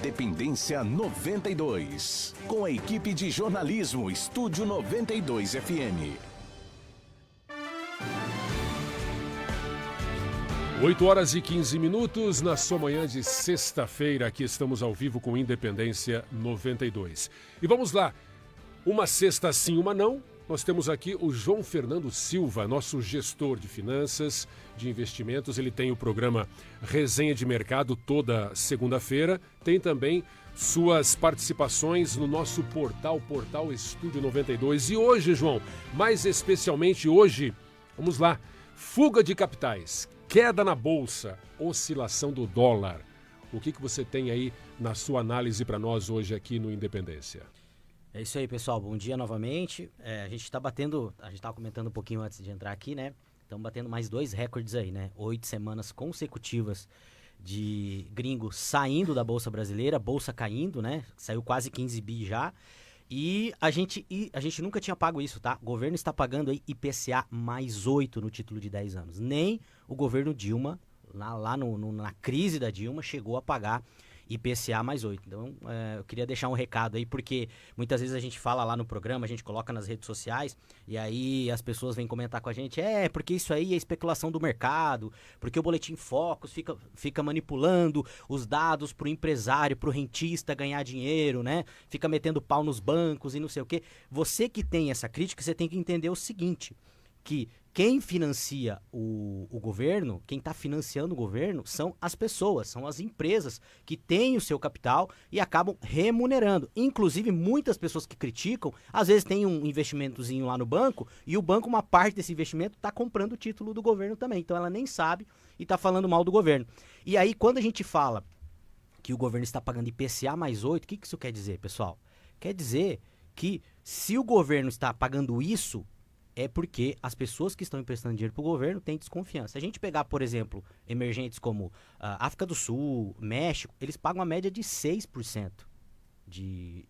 Independência 92. Com a equipe de jornalismo Estúdio 92 FM. 8h15 na sua manhã de sexta-feira. Aqui estamos ao vivo com Independência 92. E vamos lá. Uma sexta sim, uma não. Nós temos aqui o João Fernando Silva, nosso gestor de finanças, de investimentos. Ele tem o programa Resenha de Mercado toda segunda-feira. Tem também suas participações no nosso portal Estúdio 92. E hoje, João, mais especialmente hoje, vamos lá, fuga de capitais, queda na bolsa, oscilação do dólar. O que você tem aí na sua análise para nós hoje aqui no Independência? É isso aí, pessoal. Bom dia novamente. A gente está batendo, a gente estava comentando um pouquinho antes de entrar aqui, né? Estamos batendo mais 2 recordes aí, né? 8 semanas consecutivas de gringo saindo da Bolsa Brasileira, bolsa caindo, né? Saiu quase 15 bi já. E a gente nunca tinha pago isso, tá? O governo está pagando aí IPCA mais 8 no título de 10 anos. Nem o governo Dilma, na crise da Dilma, chegou a pagar IPCA mais 8. Então, eu queria deixar um recado aí, porque muitas vezes a gente fala lá no programa, a gente coloca nas redes sociais, e aí as pessoas vêm comentar com a gente, porque isso aí é especulação do mercado, porque o Boletim Focus fica manipulando os dados pro empresário, pro rentista ganhar dinheiro, né? Fica metendo pau nos bancos e não sei o quê. Você que tem essa crítica, você tem que entender o seguinte, que quem financia o governo, quem está financiando o governo, são as pessoas, são as empresas que têm o seu capital e acabam remunerando. Inclusive, muitas pessoas que criticam, às vezes tem um investimentozinho lá no banco e o banco, uma parte desse investimento, está comprando o título do governo também. Então, ela nem sabe e está falando mal do governo. E aí, quando a gente fala que o governo está pagando IPCA mais 8, o que isso quer dizer, pessoal? Quer dizer que se o governo está pagando isso, é porque as pessoas que estão emprestando dinheiro para o governo têm desconfiança. Se a gente pegar, por exemplo, emergentes como África do Sul, México, eles pagam a média de 6% de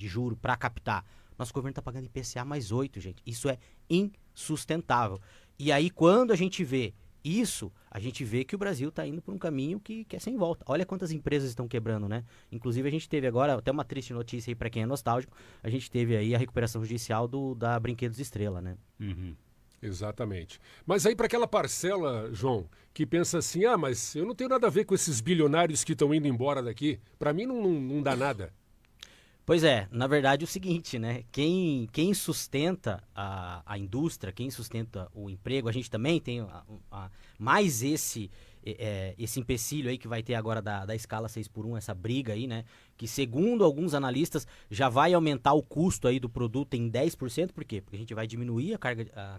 juro para captar. Nosso governo está pagando IPCA mais 8, gente. Isso é insustentável. E aí, quando a gente vê isso, a gente vê que o Brasil está indo por um caminho que é sem volta. Olha quantas empresas estão quebrando, né? Inclusive, a gente teve agora, até uma triste notícia aí para quem é nostálgico, a gente teve aí a recuperação judicial da Brinquedos Estrela, né? Uhum. Exatamente. Mas aí para aquela parcela, João, que pensa assim, mas eu não tenho nada a ver com esses bilionários que estão indo embora daqui, para mim não dá nada. Pois é, na verdade é o seguinte, né? Quem sustenta a indústria, quem sustenta o emprego, a gente também tem mais esse empecilho aí que vai ter agora da escala 6x1, essa briga aí, né? Que segundo alguns analistas já vai aumentar o custo aí do produto em 10%, por quê? Porque a gente vai diminuir a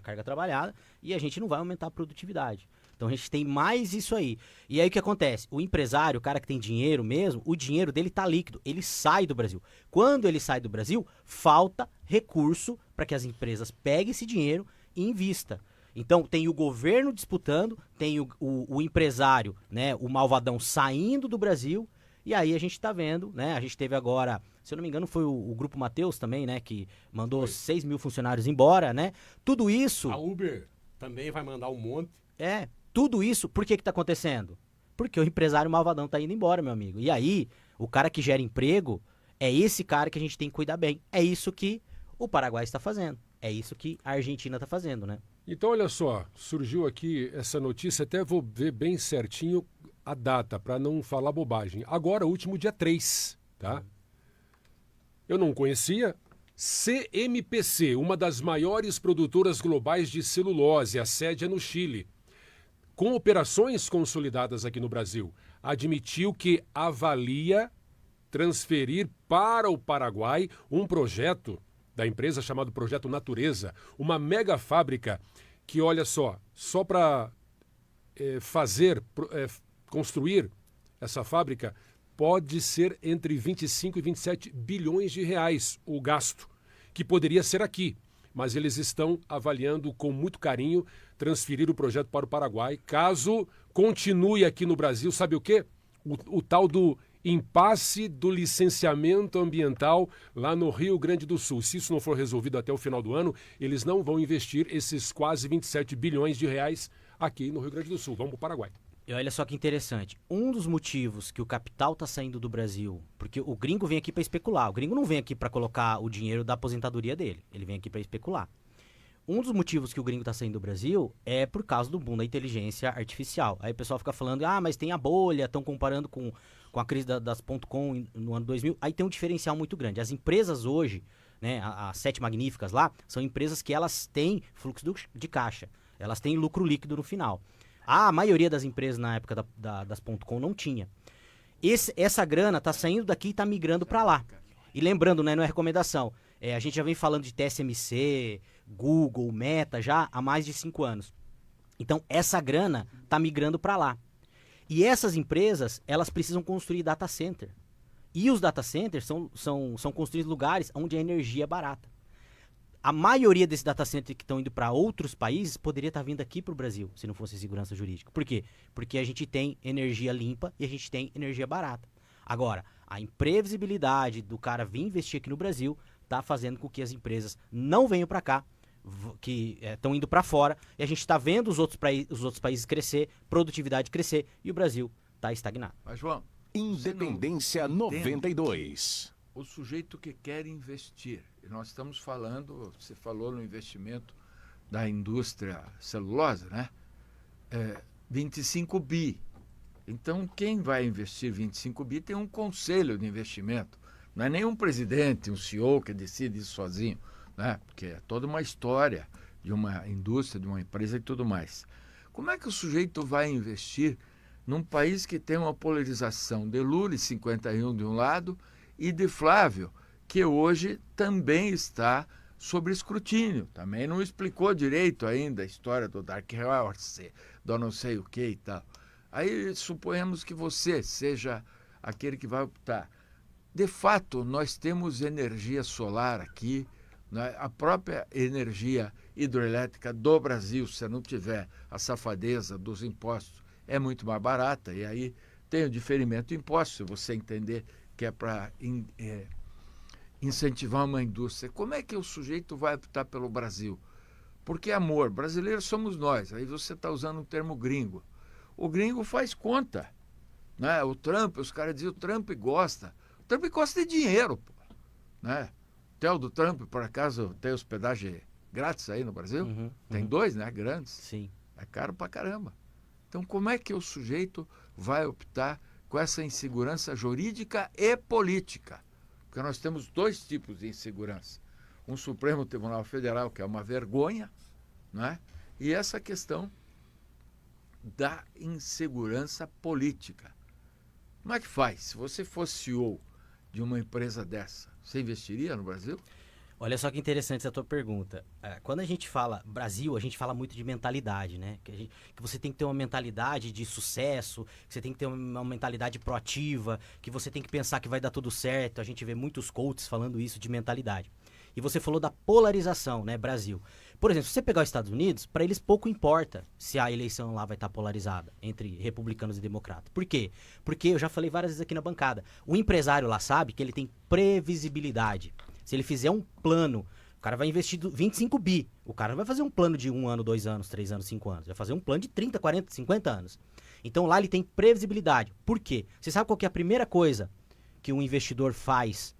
carga trabalhada e a gente não vai aumentar a produtividade. Então a gente tem mais isso aí. E aí o que acontece? O empresário, o cara que tem dinheiro mesmo, o dinheiro dele tá líquido, ele sai do Brasil. Quando ele sai do Brasil, falta recurso para que as empresas peguem esse dinheiro e invista. Então tem o governo disputando, tem o empresário, né, o malvadão saindo do Brasil, e aí a gente tá vendo, né, a gente teve agora, se eu não me engano foi o Grupo Mateus também, né, que mandou 6 mil funcionários embora, né, tudo isso... A Uber também vai mandar um monte. Tudo isso, por que tá acontecendo? Porque o empresário malvadão tá indo embora, meu amigo. E aí, o cara que gera emprego, é esse cara que a gente tem que cuidar bem. É isso que o Paraguai está fazendo. É isso que a Argentina está fazendo, né? Então, olha só, surgiu aqui essa notícia, até vou ver bem certinho a data, para não falar bobagem. Agora, último dia 3, tá? Eu não conhecia. CMPC, uma das maiores produtoras globais de celulose, a sede é no Chile, com operações consolidadas aqui no Brasil, admitiu que avalia transferir para o Paraguai um projeto da empresa chamado Projeto Natureza, uma mega fábrica que, olha só para construir essa fábrica, pode ser entre 25 e 27 bilhões de reais o gasto, que poderia ser aqui. Mas eles estão avaliando com muito carinho transferir o projeto para o Paraguai. Caso continue aqui no Brasil, sabe o quê? O tal do impasse do licenciamento ambiental lá no Rio Grande do Sul. Se isso não for resolvido até o final do ano, eles não vão investir esses quase 27 bilhões de reais aqui no Rio Grande do Sul. Vamos para o Paraguai. E olha só que interessante. Um dos motivos que o capital está saindo do Brasil, porque o gringo vem aqui para especular. O gringo não vem aqui para colocar o dinheiro da aposentadoria dele. Ele vem aqui para especular. Um dos motivos que o gringo está saindo do Brasil é por causa do boom da inteligência artificial. Aí o pessoal fica falando, mas tem a bolha, estão comparando com a crise das .com no ano 2000. Aí tem um diferencial muito grande. As empresas hoje, né, as 7 magníficas lá, são empresas que elas têm fluxo de caixa. Elas têm lucro líquido no final. A maioria das empresas na época das .com não tinha. Essa grana está saindo daqui e está migrando para lá. E lembrando, né, não é recomendação. A gente já vem falando de TSMC, Google, Meta já há mais de 5 anos. Então, essa grana está migrando para lá. E essas empresas, elas precisam construir data center. E os data centers são construídos em lugares onde a energia é barata. A maioria desses data centers que estão indo para outros países poderia estar vindo aqui para o Brasil, se não fosse segurança jurídica. Por quê? Porque a gente tem energia limpa e a gente tem energia barata. Agora, a imprevisibilidade do cara vir investir aqui no Brasil está fazendo com que as empresas não venham para cá, que estão indo para fora, e a gente está vendo os outros países crescer, produtividade crescer, e o Brasil está estagnado. Mas, João, Independência 92. o sujeito que quer investir, e nós estamos falando, você falou no investimento da indústria celulose, né? 25 bi. Então, quem vai investir 25 bi tem um conselho de investimento. Não é nenhum presidente, um CEO que decide isso sozinho, né? Porque é toda uma história de uma indústria, de uma empresa e tudo mais. Como é que o sujeito vai investir num país que tem uma polarização de Lula, 51 de um lado, e de Flávio, que hoje também está sob escrutínio? Também não explicou direito ainda a história do Dark Horse, do não sei o que e tal. Aí suponhamos que você seja aquele que vai optar. De fato, nós temos energia solar aqui, né? A própria energia hidroelétrica do Brasil, se não tiver a safadeza dos impostos, é muito mais barata. E aí tem o diferimento de impostos, se você entender que é para incentivar uma indústria. Como é que o sujeito vai optar pelo Brasil? Porque, amor, brasileiros somos nós. Aí você está usando um termo gringo. O gringo faz conta, né? O Trump, os caras dizem, o Trump gosta. O Trump gosta de dinheiro, pô, né? O hotel do Trump, por acaso, tem hospedagem grátis aí no Brasil? Tem 2, né? Grandes. Sim. É caro pra caramba. Então, como é que o sujeito vai optar com essa insegurança jurídica e política? Porque nós temos 2 tipos de insegurança. Um Supremo Tribunal Federal, que é uma vergonha, né? E essa questão da insegurança política. Como é que faz? Se você fosse CEO de uma empresa dessa, você investiria no Brasil? Olha só que interessante essa tua pergunta. Quando a gente fala Brasil, a gente fala muito de mentalidade, né? Que você tem que ter uma mentalidade de sucesso, que você tem que ter uma mentalidade proativa, que você tem que pensar que vai dar tudo certo. A gente vê muitos coaches falando isso de mentalidade. E você falou da polarização, né, Brasil. Por exemplo, se você pegar os Estados Unidos, para eles pouco importa se a eleição lá vai estar polarizada entre republicanos e democratas. Por quê? Porque eu já falei várias vezes aqui na bancada. O empresário lá sabe que ele tem previsibilidade. Se ele fizer um plano, o cara vai investir 25 bi. O cara não vai fazer um plano de 1 ano, 2 anos, 3 anos, 5 anos. Vai fazer um plano de 30, 40, 50 anos. Então lá ele tem previsibilidade. Por quê? Você sabe qual que é a primeira coisa que um investidor faz?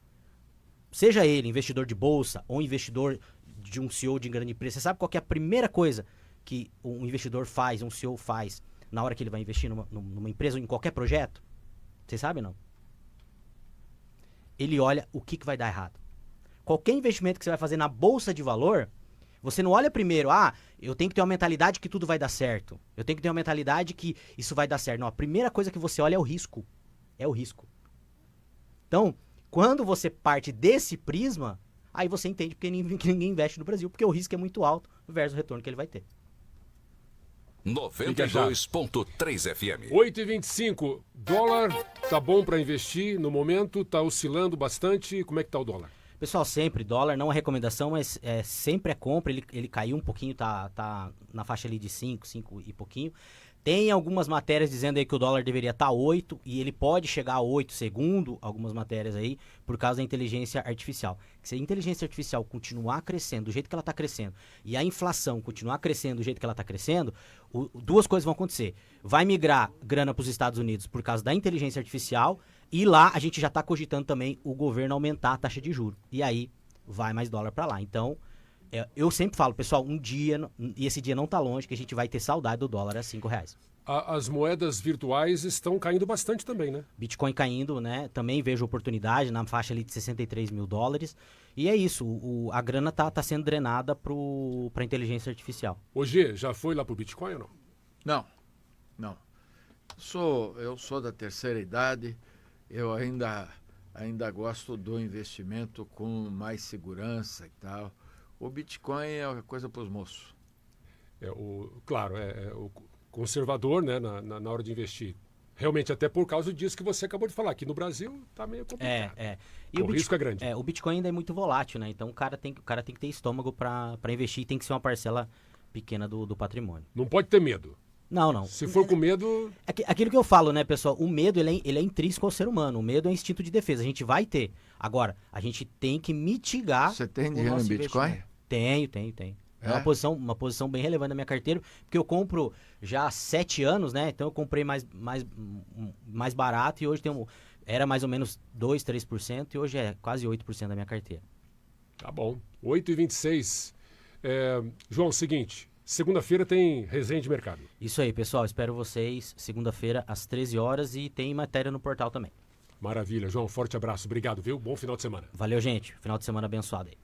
Seja ele investidor de bolsa ou investidor de um CEO de grande empresa, você sabe qual que é a primeira coisa que um investidor faz, um CEO faz, na hora que ele vai investir numa empresa ou em qualquer projeto? Você sabe ou não? Ele olha o que vai dar errado. Qualquer investimento que você vai fazer na bolsa de valor, você não olha primeiro, eu tenho que ter uma mentalidade que tudo vai dar certo. Eu tenho que ter uma mentalidade que isso vai dar certo. Não, a primeira coisa que você olha é o risco. É o risco. Então, quando você parte desse prisma, aí você entende porque ninguém investe no Brasil, porque o risco é muito alto versus o retorno que ele vai ter. 92.3 FM. 8,25. Dólar tá bom para investir no momento, tá oscilando bastante. Como é que tá o dólar? Pessoal, sempre, dólar não é recomendação, mas sempre é compra. Ele caiu um pouquinho, tá na faixa ali de 5 e pouquinho. Tem algumas matérias dizendo aí que o dólar deveria estar 8 e ele pode chegar a 8, segundo algumas matérias aí, por causa da inteligência artificial. Se a inteligência artificial continuar crescendo do jeito que ela está crescendo e a inflação continuar crescendo do jeito que ela está crescendo, duas coisas vão acontecer. Vai migrar grana para os Estados Unidos por causa da inteligência artificial e lá a gente já está cogitando também o governo aumentar a taxa de juros. E aí vai mais dólar para lá. Então, eu sempre falo, pessoal, um dia, e esse dia não tá longe, que a gente vai ter saudade do dólar a R$5. As moedas virtuais estão caindo bastante também, né? Bitcoin caindo, né? Também vejo oportunidade na faixa ali de $63 mil. E é isso, a grana tá sendo drenada pra inteligência artificial. Ô G, já foi lá pro Bitcoin ou não? Não. Eu sou da terceira idade, eu ainda gosto do investimento com mais segurança e tal. O Bitcoin é uma coisa para os moços. Claro, o conservador, né, na hora de investir. Realmente, até por causa disso que você acabou de falar. Aqui no Brasil tá meio complicado. E o risco é grande. O Bitcoin ainda é muito volátil, né? Então o cara tem que ter estômago para investir e tem que ser uma parcela pequena do patrimônio. Não pode ter medo. Não. Se for com medo... Aquilo que eu falo, né, pessoal? O medo, ele é intrínseco ao ser humano. O medo é instinto de defesa. A gente vai ter. Agora, a gente tem que mitigar. Você tem dinheiro em Bitcoin? Tenho. É uma posição bem relevante na minha carteira, porque eu compro já há 7 anos, né? Então eu comprei mais barato e hoje era mais ou menos 2, 3% e hoje é quase 8% da minha carteira. Tá bom. 8h26. João, seguinte, segunda-feira tem resenha de mercado. Isso aí, pessoal. Espero vocês segunda-feira às 13 horas e tem matéria no portal também. Maravilha. João, forte abraço. Obrigado, viu? Bom final de semana. Valeu, gente. Final de semana abençoado aí.